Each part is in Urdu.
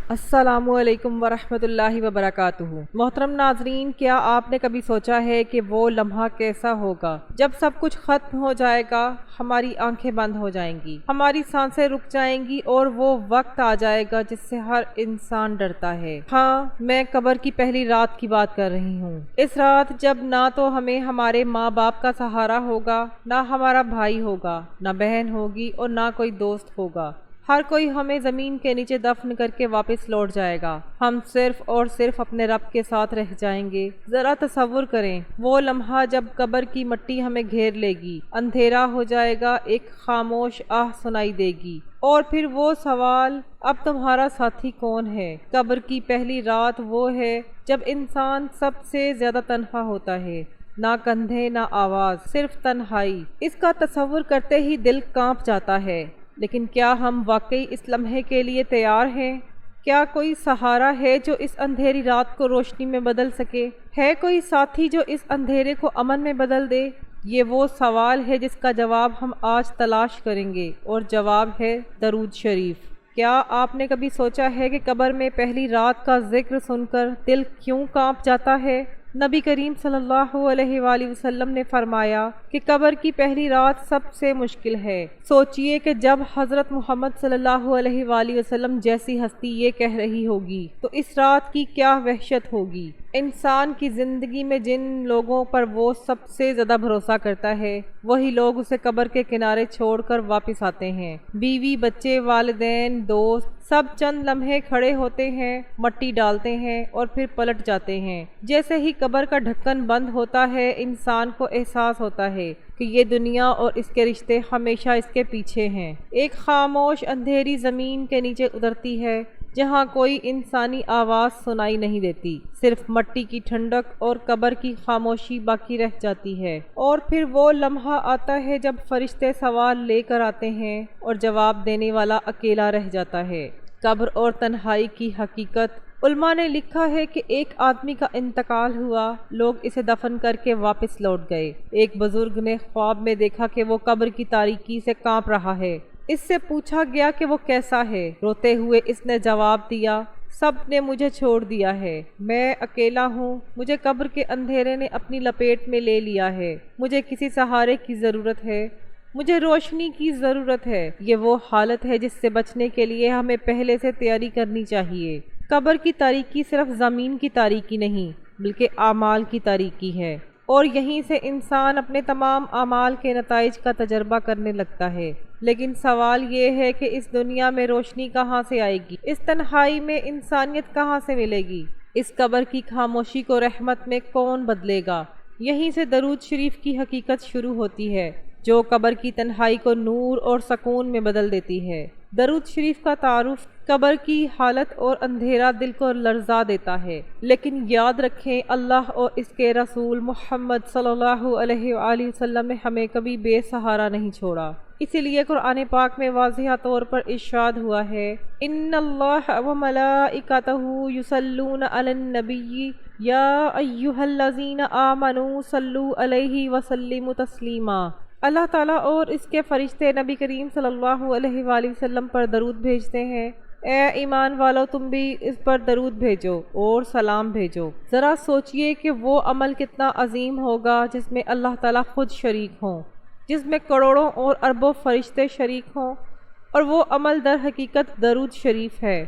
السلام علیکم ورحمۃ اللہ وبرکاتہ۔ محترم ناظرین، کیا آپ نے کبھی سوچا ہے کہ وہ لمحہ کیسا ہوگا جب سب کچھ ختم ہو جائے گا، ہماری آنکھیں بند ہو جائیں گی، ہماری سانسیں رک جائیں گی اور وہ وقت آ جائے گا جس سے ہر انسان ڈرتا ہے؟ ہاں، میں قبر کی پہلی رات کی بات کر رہی ہوں۔ اس رات جب نہ تو ہمیں ہمارے ماں باپ کا سہارا ہوگا، نہ ہمارا بھائی ہوگا، نہ بہن ہوگی اور نہ کوئی دوست ہوگا۔ ہر کوئی ہمیں زمین کے نیچے دفن کر کے واپس لوٹ جائے گا۔ ہم صرف اور صرف اپنے رب کے ساتھ رہ جائیں گے۔ ذرا تصور کریں وہ لمحہ جب قبر کی مٹی ہمیں گھیر لے گی، اندھیرا ہو جائے گا، ایک خاموش آہ سنائی دے گی، اور پھر وہ سوال، اب تمہارا ساتھی کون ہے؟ قبر کی پہلی رات وہ ہے جب انسان سب سے زیادہ تنہا ہوتا ہے۔ نہ کندھے، نہ آواز، صرف تنہائی۔ اس کا تصور کرتے ہی دل کانپ جاتا ہے۔ لیکن کیا ہم واقعی اس لمحے کے لیے تیار ہیں؟ کیا کوئی سہارا ہے جو اس اندھیری رات کو روشنی میں بدل سکے؟ ہے کوئی ساتھی جو اس اندھیرے کو امن میں بدل دے؟ یہ وہ سوال ہے جس کا جواب ہم آج تلاش کریں گے، اور جواب ہے درود شریف۔ کیا آپ نے کبھی سوچا ہے کہ قبر میں پہلی رات کا ذکر سن کر دل کیوں کانپ جاتا ہے؟ نبی کریم صلی اللہ علیہ وآلہ وسلم نے فرمایا کہ قبر کی پہلی رات سب سے مشکل ہے۔ سوچئے کہ جب حضرت محمد صلی اللہ علیہ وآلہ وسلم جیسی ہستی یہ کہہ رہی ہوگی تو اس رات کی کیا وحشت ہوگی۔ انسان کی زندگی میں جن لوگوں پر وہ سب سے زیادہ بھروسہ کرتا ہے، وہی لوگ اسے قبر کے کنارے چھوڑ کر واپس آتے ہیں۔ بیوی، بچے، والدین، دوست، سب چند لمحے کھڑے ہوتے ہیں، مٹی ڈالتے ہیں اور پھر پلٹ جاتے ہیں۔ جیسے ہی قبر کا ڈھکن بند ہوتا ہے، انسان کو احساس ہوتا ہے کہ یہ دنیا اور اس کے رشتے ہمیشہ اس کے پیچھے ہیں۔ ایک خاموش اندھیری زمین کے نیچے اترتی ہے، جہاں کوئی انسانی آواز سنائی نہیں دیتی، صرف مٹی کی ٹھنڈک اور قبر کی خاموشی باقی رہ جاتی ہے۔ اور پھر وہ لمحہ آتا ہے جب فرشتے سوال لے کر آتے ہیں اور جواب دینے والا اکیلا رہ جاتا ہے۔ قبر اور تنہائی کی حقیقت۔ علماء نے لکھا ہے کہ ایک آدمی کا انتقال ہوا، لوگ اسے دفن کر کے واپس لوٹ گئے۔ ایک بزرگ نے خواب میں دیکھا کہ وہ قبر کی تاریکی سے کانپ رہا ہے۔ اس سے پوچھا گیا کہ وہ کیسا ہے؟ روتے ہوئے اس نے جواب دیا، سب نے مجھے چھوڑ دیا ہے، میں اکیلا ہوں، مجھے قبر کے اندھیرے نے اپنی لپیٹ میں لے لیا ہے، مجھے کسی سہارے کی ضرورت ہے، مجھے روشنی کی ضرورت ہے۔ یہ وہ حالت ہے جس سے بچنے کے لیے ہمیں پہلے سے تیاری کرنی چاہیے۔ قبر کی تاریکی صرف زمین کی تاریکی نہیں، بلکہ اعمال کی تاریکی ہے، اور یہیں سے انسان اپنے تمام اعمال کے نتائج کا تجربہ کرنے لگتا ہے۔ لیکن سوال یہ ہے کہ اس دنیا میں روشنی کہاں سے آئے گی؟ اس تنہائی میں انسانیت کہاں سے ملے گی؟ اس قبر کی خاموشی کو رحمت میں کون بدلے گا؟ یہیں سے درود شریف کی حقیقت شروع ہوتی ہے، جو قبر کی تنہائی کو نور اور سکون میں بدل دیتی ہے۔ درود شریف کا تعارف۔ قبر کی حالت اور اندھیرا دل کو لرزا دیتا ہے، لیکن یاد رکھیں اللہ اور اس کے رسول محمد صلی اللہ علیہ وآلہ وسلم نے ہمیں کبھی بے سہارا نہیں چھوڑا۔ اسی لیے قرآن پاک میں واضح طور پر ارشاد ہوا ہے، ان اللہ وملائکتہ یصلون علی النبی یا ایھا الذین آمنوا صلوا علیہ وسلموا تسلیما۔ اللہ تعالیٰ اور اس کے فرشتے نبی کریم صلی اللہ علیہ وآلہ وسلم پر درود بھیجتے ہیں۔ اے ایمان والو، تم بھی اس پر درود بھیجو اور سلام بھیجو۔ ذرا سوچئے کہ وہ عمل کتنا عظیم ہوگا جس میں اللہ تعالیٰ خود شریک ہوں، جس میں کروڑوں اور اربوں فرشتے شریک ہوں، اور وہ عمل در حقیقت درود شریف ہے۔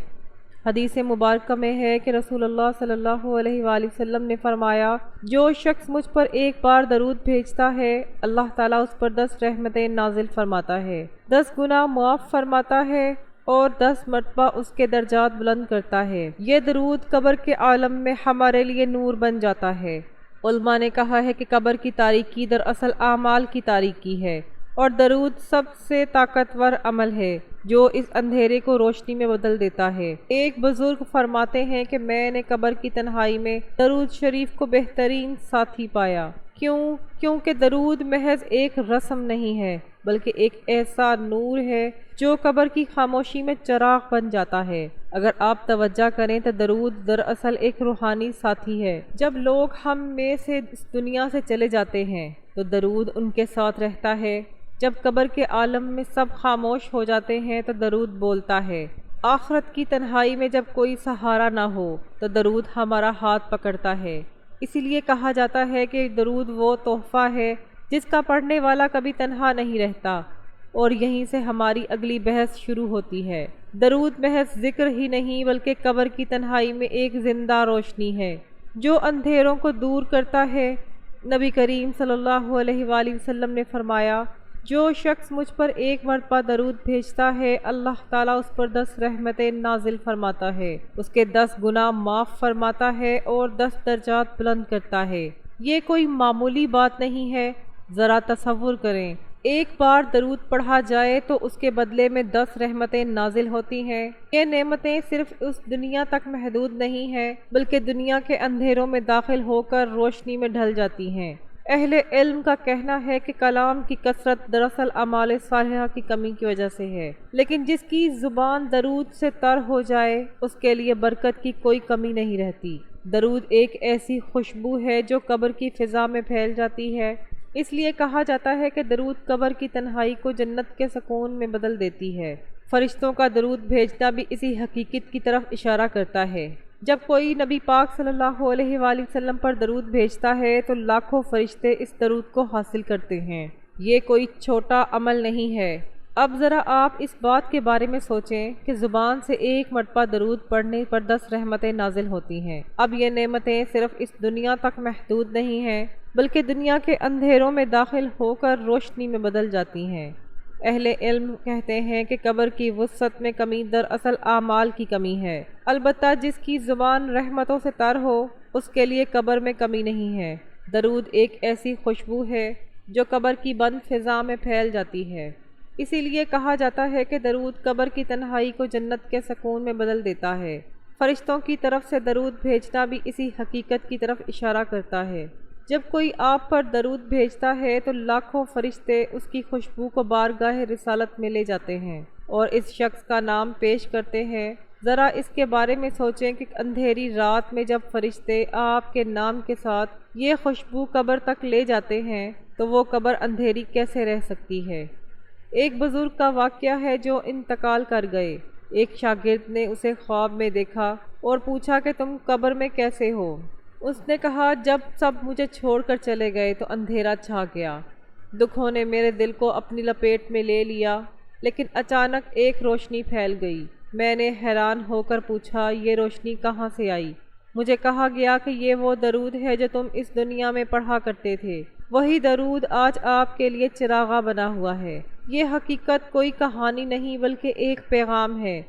حدیث مبارکہ میں ہے کہ رسول اللہ صلی اللہ علیہ وآلہ وسلم نے فرمایا، جو شخص مجھ پر ایک بار درود بھیجتا ہے، اللہ تعالیٰ اس پر 10 رحمتیں نازل فرماتا ہے، 10 گناہ معاف فرماتا ہے اور 10 مرتبہ اس کے درجات بلند کرتا ہے۔ یہ درود قبر کے عالم میں ہمارے لیے نور بن جاتا ہے۔ علماء نے کہا ہے کہ قبر کی تاریکی دراصل اعمال کی تاریکی ہے، اور درود سب سے طاقتور عمل ہے جو اس اندھیرے کو روشنی میں بدل دیتا ہے۔ ایک بزرگ فرماتے ہیں کہ میں نے قبر کی تنہائی میں درود شریف کو بہترین ساتھی پایا۔ کیونکہ درود محض ایک رسم نہیں ہے، بلکہ ایک ایسا نور ہے جو قبر کی خاموشی میں چراغ بن جاتا ہے۔ اگر آپ توجہ کریں تو درود دراصل ایک روحانی ساتھی ہے۔ جب لوگ ہم میں سے اس دنیا سے چلے جاتے ہیں تو درود ان کے ساتھ رہتا ہے۔ جب قبر کے عالم میں سب خاموش ہو جاتے ہیں تو درود بولتا ہے، آخرت کی تنہائی میں جب کوئی سہارا نہ ہو تو درود ہمارا ہاتھ پکڑتا ہے۔ اسی لیے کہا جاتا ہے کہ درود وہ تحفہ ہے جس کا پڑھنے والا کبھی تنہا نہیں رہتا، اور یہیں سے ہماری اگلی بحث شروع ہوتی ہے۔ درود محض ذکر ہی نہیں بلکہ قبر کی تنہائی میں ایک زندہ روشنی ہے جو اندھیروں کو دور کرتا ہے۔ نبی کریم صلی اللہ علیہ وآلہ وسلم نے فرمایا، جو شخص مجھ پر ایک مرتبہ درود بھیجتا ہے اللہ تعالیٰ اس پر 10 رحمتیں نازل فرماتا ہے، اس کے 10 گناہ معاف فرماتا ہے اور 10 درجات بلند کرتا ہے۔ یہ کوئی معمولی بات نہیں ہے، ذرا تصور کریں، ایک بار درود پڑھا جائے تو اس کے بدلے میں 10 رحمتیں نازل ہوتی ہیں۔ یہ نعمتیں صرف اس دنیا تک محدود نہیں ہیں بلکہ دنیا کے اندھیروں میں داخل ہو کر روشنی میں ڈھل جاتی ہیں۔ اہل علم کا کہنا ہے کہ کلام کی کثرت دراصل اعمال صالحہ کی کمی کی وجہ سے ہے، لیکن جس کی زبان درود سے تر ہو جائے اس کے لیے برکت کی کوئی کمی نہیں رہتی۔ درود ایک ایسی خوشبو ہے جو قبر کی فضا میں پھیل جاتی ہے، اس لیے کہا جاتا ہے کہ درود قبر کی تنہائی کو جنت کے سکون میں بدل دیتی ہے۔ فرشتوں کا درود بھیجنا بھی اسی حقیقت کی طرف اشارہ کرتا ہے۔ جب کوئی نبی پاک صلی اللہ علیہ وآلہ وسلم پر درود بھیجتا ہے تو لاکھوں فرشتے اس درود کو حاصل کرتے ہیں۔ یہ کوئی چھوٹا عمل نہیں ہے۔ اب ذرا آپ اس بات کے بارے میں سوچیں کہ زبان سے ایک مرتبہ درود پڑھنے پر 10 رحمتیں نازل ہوتی ہیں۔ اب یہ نعمتیں صرف اس دنیا تک محدود نہیں ہیں بلکہ دنیا کے اندھیروں میں داخل ہو کر روشنی میں بدل جاتی ہیں۔ اہل علم کہتے ہیں کہ قبر کی وسعت میں کمی دراصل اعمال کی کمی ہے، البتہ جس کی زبان رحمتوں سے تر ہو اس کے لیے قبر میں کمی نہیں ہے۔ درود ایک ایسی خوشبو ہے جو قبر کی بند فضا میں پھیل جاتی ہے، اسی لیے کہا جاتا ہے کہ درود قبر کی تنہائی کو جنت کے سکون میں بدل دیتا ہے۔ فرشتوں کی طرف سے درود بھیجنا بھی اسی حقیقت کی طرف اشارہ کرتا ہے۔ جب کوئی آپ پر درود بھیجتا ہے تو لاکھوں فرشتے اس کی خوشبو کو بارگاہ رسالت میں لے جاتے ہیں اور اس شخص کا نام پیش کرتے ہیں۔ ذرا اس کے بارے میں سوچیں کہ اندھیری رات میں جب فرشتے آپ کے نام کے ساتھ یہ خوشبو قبر تک لے جاتے ہیں تو وہ قبر اندھیری کیسے رہ سکتی ہے؟ ایک بزرگ کا واقعہ ہے جو انتقال کر گئے۔ ایک شاگرد نے اسے خواب میں دیکھا اور پوچھا کہ تم قبر میں کیسے ہو؟ اس نے کہا، جب سب مجھے چھوڑ کر چلے گئے تو اندھیرا چھا گیا، دکھوں نے میرے دل کو اپنی لپیٹ میں لے لیا، لیکن اچانک ایک روشنی پھیل گئی۔ میں نے حیران ہو کر پوچھا، یہ روشنی کہاں سے آئی؟ مجھے کہا گیا کہ یہ وہ درود ہے جو تم اس دنیا میں پڑھا کرتے تھے، وہی درود آج آپ کے لیے چراغاں بنا ہوا ہے۔ یہ حقیقت کوئی کہانی نہیں بلکہ ایک پیغام ہے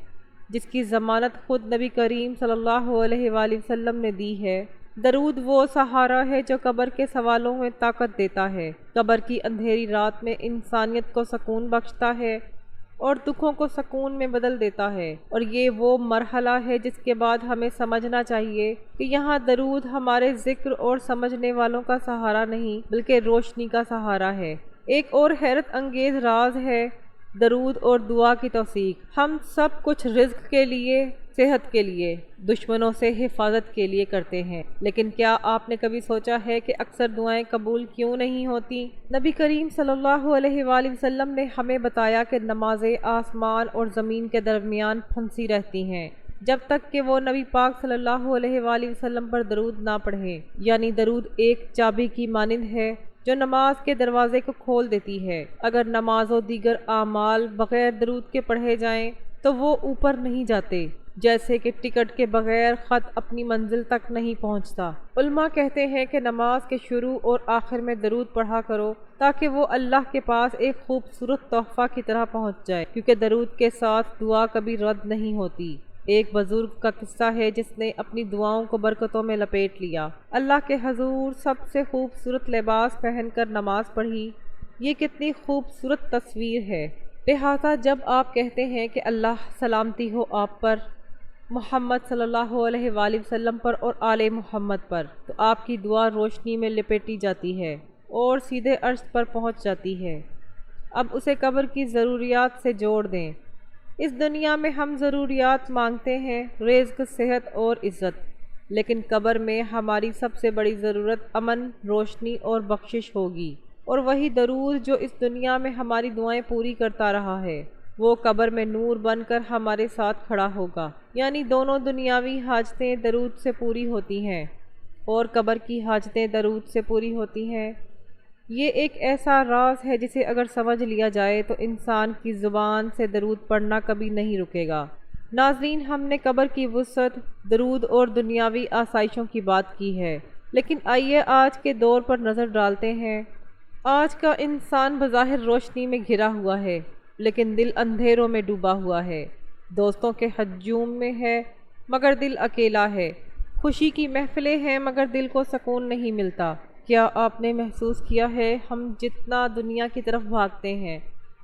جس کی ضمانت خود نبی کریم صلی اللہ علیہ وآلہ وسلم نے دی ہے۔ درود وہ سہارا ہے جو قبر کے سوالوں میں طاقت دیتا ہے، قبر کی اندھیری رات میں انسانیت کو سکون بخشتا ہے اور دکھوں کو سکون میں بدل دیتا ہے، اور یہ وہ مرحلہ ہے جس کے بعد ہمیں سمجھنا چاہیے کہ یہاں درود ہمارے ذکر اور سمجھنے والوں کا سہارا نہیں بلکہ روشنی کا سہارا ہے۔ ایک اور حیرت انگیز راز ہے درود اور دعا کی توثیق۔ ہم سب کچھ رزق کے لیے، صحت کے لیے، دشمنوں سے حفاظت کے لیے کرتے ہیں، لیکن کیا آپ نے کبھی سوچا ہے کہ اکثر دعائیں قبول کیوں نہیں ہوتی؟ نبی کریم صلی اللہ علیہ وآلہ وسلم نے ہمیں بتایا کہ نمازیں آسمان اور زمین کے درمیان پھنسی رہتی ہیں جب تک کہ وہ نبی پاک صلی اللہ علیہ وآلہ وسلم پر درود نہ پڑھیں، یعنی درود ایک چابی کی مانند ہے جو نماز کے دروازے کو کھول دیتی ہے۔ اگر نماز و دیگر اعمال بغیر درود کے پڑھے جائیں تو وہ اوپر نہیں جاتے، جیسے کہ ٹکٹ کے بغیر خط اپنی منزل تک نہیں پہنچتا۔ علماء کہتے ہیں کہ نماز کے شروع اور آخر میں درود پڑھا کرو تاکہ وہ اللہ کے پاس ایک خوبصورت تحفہ کی طرح پہنچ جائے، کیونکہ درود کے ساتھ دعا کبھی رد نہیں ہوتی۔ ایک بزرگ کا قصہ ہے جس نے اپنی دعاؤں کو برکتوں میں لپیٹ لیا۔ اللہ کے حضور سب سے خوبصورت لباس پہن کر نماز پڑھی، یہ کتنی خوبصورت تصویر ہے۔ لہٰذا جب آپ کہتے ہیں کہ اللہ سلامتی ہو آپ پر، محمد صلی اللہ علیہ وآلہ وسلم پر اور آل محمد پر، تو آپ کی دعا روشنی میں لپیٹی جاتی ہے اور سیدھے عرش پر پہنچ جاتی ہے۔ اب اسے قبر کی ضروریات سے جوڑ دیں۔ اس دنیا میں ہم ضروریات مانگتے ہیں، رزق، صحت اور عزت، لیکن قبر میں ہماری سب سے بڑی ضرورت امن، روشنی اور بخشش ہوگی، اور وہی درود جو اس دنیا میں ہماری دعائیں پوری کرتا رہا ہے۔ وہ قبر میں نور بن کر ہمارے ساتھ کھڑا ہوگا، یعنی دونوں دنیاوی حاجتیں درود سے پوری ہوتی ہیں اور قبر کی حاجتیں درود سے پوری ہوتی ہیں۔ یہ ایک ایسا راز ہے جسے اگر سمجھ لیا جائے تو انسان کی زبان سے درود پڑھنا کبھی نہیں رکے گا۔ ناظرین، ہم نے قبر کی وسعت، درود اور دنیاوی آسائشوں کی بات کی ہے، لیکن آئیے آج کے دور پر نظر ڈالتے ہیں۔ آج کا انسان بظاہر روشنی میں گھرا ہوا ہے، لیکن دل اندھیروں میں ڈوبا ہوا ہے۔ دوستوں کے ہجوم میں ہے مگر دل اکیلا ہے، خوشی کی محفلیں ہیں مگر دل کو سکون نہیں ملتا۔ کیا آپ نے محسوس کیا ہے ہم جتنا دنیا کی طرف بھاگتے ہیں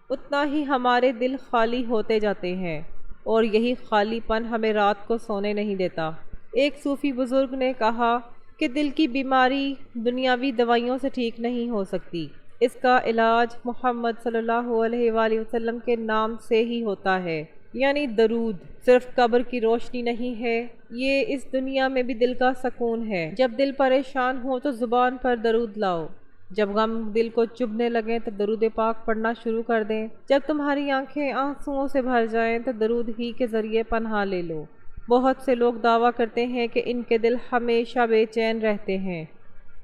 اتنا ہی ہمارے دل خالی ہوتے جاتے ہیں، اور یہی خالی پن ہمیں رات کو سونے نہیں دیتا۔ ایک صوفی بزرگ نے کہا کہ دل کی بیماری دنیاوی دوائیوں سے ٹھیک نہیں ہو سکتی، اس کا علاج محمد صلی اللہ علیہ وآلہ وسلم کے نام سے ہی ہوتا ہے، یعنی درود۔ صرف قبر کی روشنی نہیں ہے، یہ اس دنیا میں بھی دل کا سکون ہے۔ جب دل پریشان ہو تو زبان پر درود لاؤ، جب غم دل کو چبھنے لگیں تو درود پاک پڑھنا شروع کر دیں، جب تمہاری آنکھیں آنسوؤں سے بھر جائیں تو درود ہی کے ذریعے پناہ لے لو۔ بہت سے لوگ دعویٰ کرتے ہیں کہ ان کے دل ہمیشہ بے چین رہتے ہیں،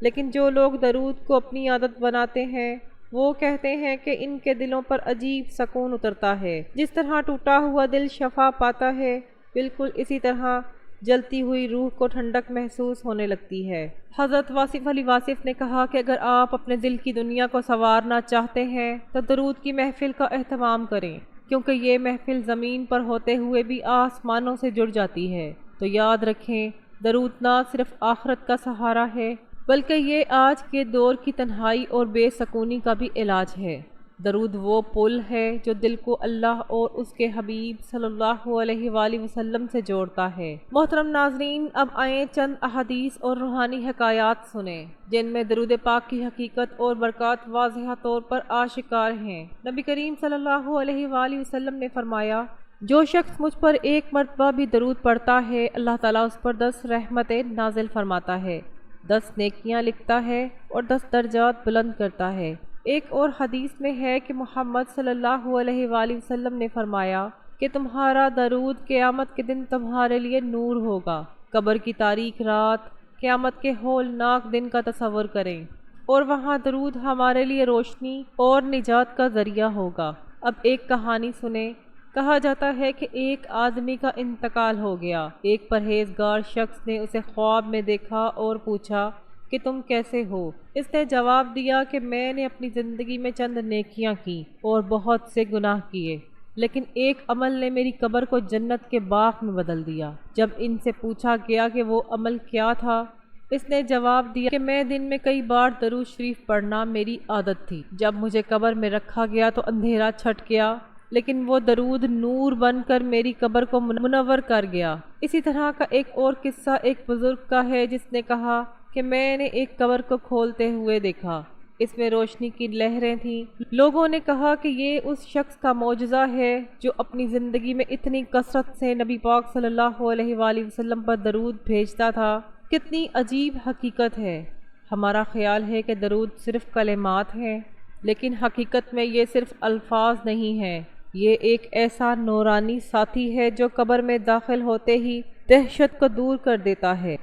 لیکن جو لوگ درود کو اپنی عادت بناتے ہیں وہ کہتے ہیں کہ ان کے دلوں پر عجیب سکون اترتا ہے۔ جس طرح ٹوٹا ہوا دل شفا پاتا ہے، بالکل اسی طرح جلتی ہوئی روح کو ٹھنڈک محسوس ہونے لگتی ہے۔ حضرت واصف علی واصف نے کہا کہ اگر آپ اپنے دل کی دنیا کو سنوارنا چاہتے ہیں تو درود کی محفل کا اہتمام کریں، کیونکہ یہ محفل زمین پر ہوتے ہوئے بھی آسمانوں سے جڑ جاتی ہے۔ تو یاد رکھیں، درود نہ صرف آخرت کا سہارا ہے بلکہ یہ آج کے دور کی تنہائی اور بے سکونی کا بھی علاج ہے۔ درود وہ پل ہے جو دل کو اللہ اور اس کے حبیب صلی اللہ علیہ وآلہ وسلم سے جوڑتا ہے۔ محترم ناظرین، اب آئیں چند احادیث اور روحانی حکایات سنیں جن میں درود پاک کی حقیقت اور برکات واضح طور پر آشکار ہیں۔ نبی کریم صلی اللہ علیہ وآلہ وسلم نے فرمایا، جو شخص مجھ پر ایک مرتبہ بھی درود پڑھتا ہے اللہ تعالیٰ اس پر 10 رحمتیں نازل فرماتا ہے، 10 نیکیاں لکھتا ہے اور 10 درجات بلند کرتا ہے۔ ایک اور حدیث میں ہے کہ محمد صلی اللہ علیہ وآلہ وسلم نے فرمایا کہ تمہارا درود قیامت کے دن تمہارے لیے نور ہوگا۔ قبر کی تاریک رات، قیامت کے ہولناک دن کا تصور کریں، اور وہاں درود ہمارے لیے روشنی اور نجات کا ذریعہ ہوگا۔ اب ایک کہانی سنیں۔ کہا جاتا ہے کہ ایک آدمی کا انتقال ہو گیا۔ ایک پرہیزگار شخص نے اسے خواب میں دیکھا اور پوچھا کہ تم کیسے ہو؟ اس نے جواب دیا کہ میں نے اپنی زندگی میں چند نیکیاں کی اور بہت سے گناہ کیے، لیکن ایک عمل نے میری قبر کو جنت کے باغ میں بدل دیا۔ جب ان سے پوچھا گیا کہ وہ عمل کیا تھا، اس نے جواب دیا کہ میں دن میں کئی بار درود شریف پڑھنا میری عادت تھی۔ جب مجھے قبر میں رکھا گیا تو اندھیرا چھٹ گیا، لیکن وہ درود نور بن کر میری قبر کو منور کر گیا۔ اسی طرح کا ایک اور قصہ ایک بزرگ کا ہے جس نے کہا کہ میں نے ایک قبر کو کھولتے ہوئے دیکھا، اس میں روشنی کی لہریں تھیں۔ لوگوں نے کہا کہ یہ اس شخص کا معجزہ ہے جو اپنی زندگی میں اتنی کثرت سے نبی پاک صلی اللہ علیہ وآلہ وسلم پر درود بھیجتا تھا۔ کتنی عجیب حقیقت ہے۔ ہمارا خیال ہے کہ درود صرف کلمات ہیں، لیکن حقیقت میں یہ صرف الفاظ نہیں ہیں، یہ ایک ایسا نورانی ساتھی ہے جو قبر میں داخل ہوتے ہی دہشت کو دور کر دیتا ہے۔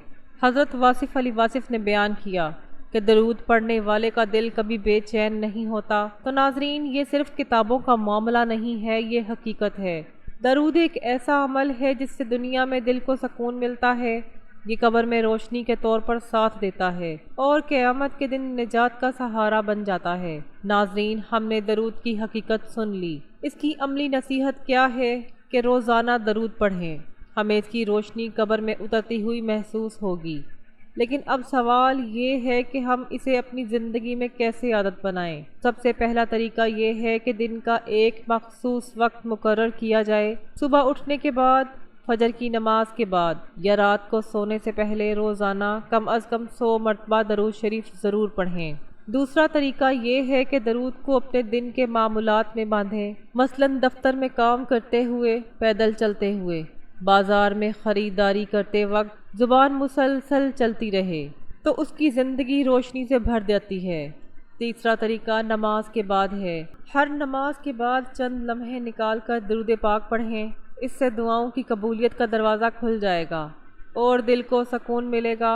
حضرت واصف علی واصف نے بیان کیا کہ درود پڑھنے والے کا دل کبھی بے چین نہیں ہوتا۔ تو ناظرین، یہ صرف کتابوں کا معاملہ نہیں ہے، یہ حقیقت ہے۔ درود ایک ایسا عمل ہے جس سے دنیا میں دل کو سکون ملتا ہے، یہ قبر میں روشنی کے طور پر ساتھ دیتا ہے اور قیامت کے دن نجات کا سہارا بن جاتا ہے۔ ناظرین، ہم نے درود کی حقیقت سن لی۔ اس کی عملی نصیحت کیا ہے کہ روزانہ درود پڑھیں، ہمیں اس کی روشنی قبر میں اترتی ہوئی محسوس ہوگی۔ لیکن اب سوال یہ ہے کہ ہم اسے اپنی زندگی میں کیسے عادت بنائیں؟ سب سے پہلا طریقہ یہ ہے کہ دن کا ایک مخصوص وقت مقرر کیا جائے۔ صبح اٹھنے کے بعد، فجر کی نماز کے بعد یا رات کو سونے سے پہلے روزانہ کم از کم 100 مرتبہ درود شریف ضرور پڑھیں۔ دوسرا طریقہ یہ ہے کہ درود کو اپنے دن کے معمولات میں باندھیں، مثلاً دفتر میں کام کرتے ہوئے، پیدل چلتے ہوئے، بازار میں خریداری کرتے وقت زبان مسلسل چلتی رہے تو اس کی زندگی روشنی سے بھر جاتی ہے۔ تیسرا طریقہ نماز کے بعد ہے۔ ہر نماز کے بعد چند لمحے نکال کر درود پاک پڑھیں۔ اس سے دعاؤں کی قبولیت کا دروازہ کھل جائے گا اور دل کو سکون ملے گا۔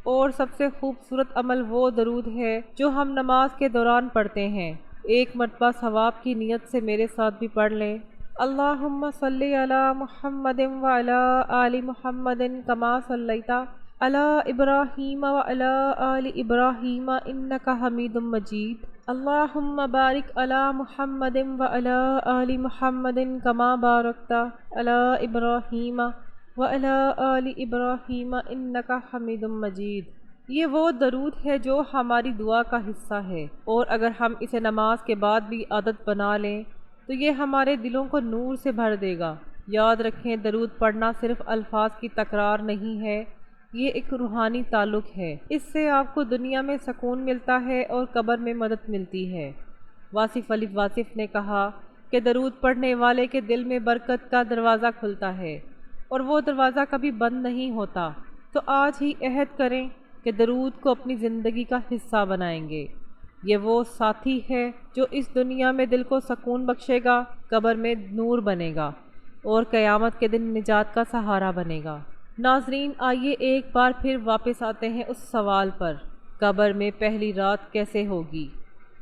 اور سب سے خوبصورت عمل وہ درود ہے جو ہم نماز کے دوران پڑھتے ہیں۔ ایک مرتبہ ثواب کی نیت سے میرے ساتھ بھی پڑھ لیں۔ اللہم صلی علی محمد وعلی آل محمد کما صلیت علی ابراہیم وعلی آل ابراہیم انک حمید مجید۔ اللہم بارک علی محمد وعلی آل محمد کما بارکت علی ابراہیم وعلی آل ابراہیم انک حمید مجید۔ یہ وہ درود ہے جو ہماری دعا کا حصہ ہے، اور اگر ہم اسے نماز کے بعد بھی عادت بنا لیں تو یہ ہمارے دلوں کو نور سے بھر دے گا۔ یاد رکھیں، درود پڑھنا صرف الفاظ کی تکرار نہیں ہے، یہ ایک روحانی تعلق ہے۔ اس سے آپ کو دنیا میں سکون ملتا ہے اور قبر میں مدد ملتی ہے۔ واصف علی واصف نے کہا کہ درود پڑھنے والے کے دل میں برکت کا دروازہ کھلتا ہے اور وہ دروازہ کبھی بند نہیں ہوتا۔ تو آج ہی عہد کریں کہ درود کو اپنی زندگی کا حصہ بنائیں گے۔ یہ وہ ساتھی ہے جو اس دنیا میں دل کو سکون بخشے گا، قبر میں نور بنے گا اور قیامت کے دن نجات کا سہارا بنے گا۔ ناظرین، آئیے ایک بار پھر واپس آتے ہیں اس سوال پر، قبر میں پہلی رات کیسے ہوگی؟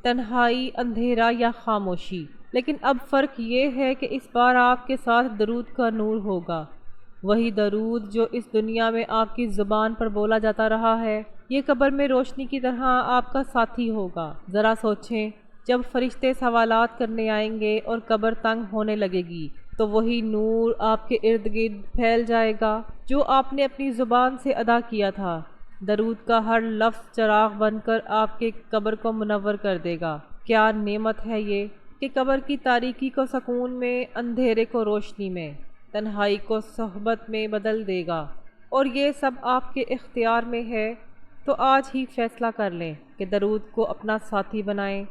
تنہائی، اندھیرا یا خاموشی؟ لیکن اب فرق یہ ہے کہ اس بار آپ کے ساتھ درود کا نور ہوگا، وہی درود جو اس دنیا میں آپ کی زبان پر بولا جاتا رہا ہے۔ یہ قبر میں روشنی کی طرح آپ کا ساتھی ہوگا۔ ذرا سوچیں، جب فرشتے سوالات کرنے آئیں گے اور قبر تنگ ہونے لگے گی تو وہی نور آپ کے ارد گرد پھیل جائے گا جو آپ نے اپنی زبان سے ادا کیا تھا۔ درود کا ہر لفظ چراغ بن کر آپ کے قبر کو منور کر دے گا۔ کیا نعمت ہے یہ کہ قبر کی تاریکی کو سکون میں، اندھیرے کو روشنی میں، تنہائی کو صحبت میں بدل دے گا، اور یہ سب آپ کے اختیار میں ہے۔ تو آج ہی فیصلہ کر لیں کہ درود کو اپنا ساتھی بنائیں،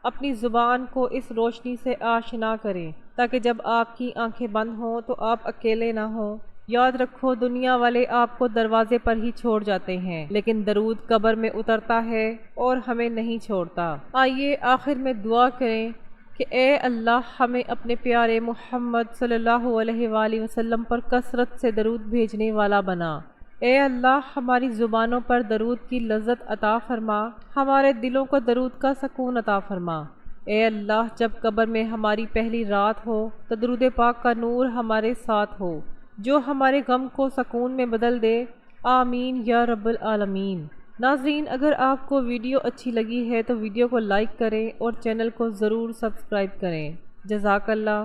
اپنی زبان کو اس روشنی سے آشنا کریں تاکہ جب آپ کی آنکھیں بند ہوں تو آپ اکیلے نہ ہوں۔ یاد رکھو، دنیا والے آپ کو دروازے پر ہی چھوڑ جاتے ہیں، لیکن درود قبر میں اترتا ہے اور ہمیں نہیں چھوڑتا۔ آئیے آخر میں دعا کریں کہ اے اللہ، ہمیں اپنے پیارے محمد صلی اللہ علیہ وآلہ وسلم پر کثرت سے درود بھیجنے والا بنا۔ اے اللہ، ہماری زبانوں پر درود کی لذت عطا فرما، ہمارے دلوں کو درود کا سکون عطا فرما۔ اے اللہ، جب قبر میں ہماری پہلی رات ہو تو درود پاک کا نور ہمارے ساتھ ہو جو ہمارے غم کو سکون میں بدل دے۔ آمین یا رب العالمین۔ ناظرین، اگر آپ کو ویڈیو اچھی لگی ہے تو ویڈیو کو لائک کریں اور چینل کو ضرور سبسکرائب کریں۔ جزاک اللہ۔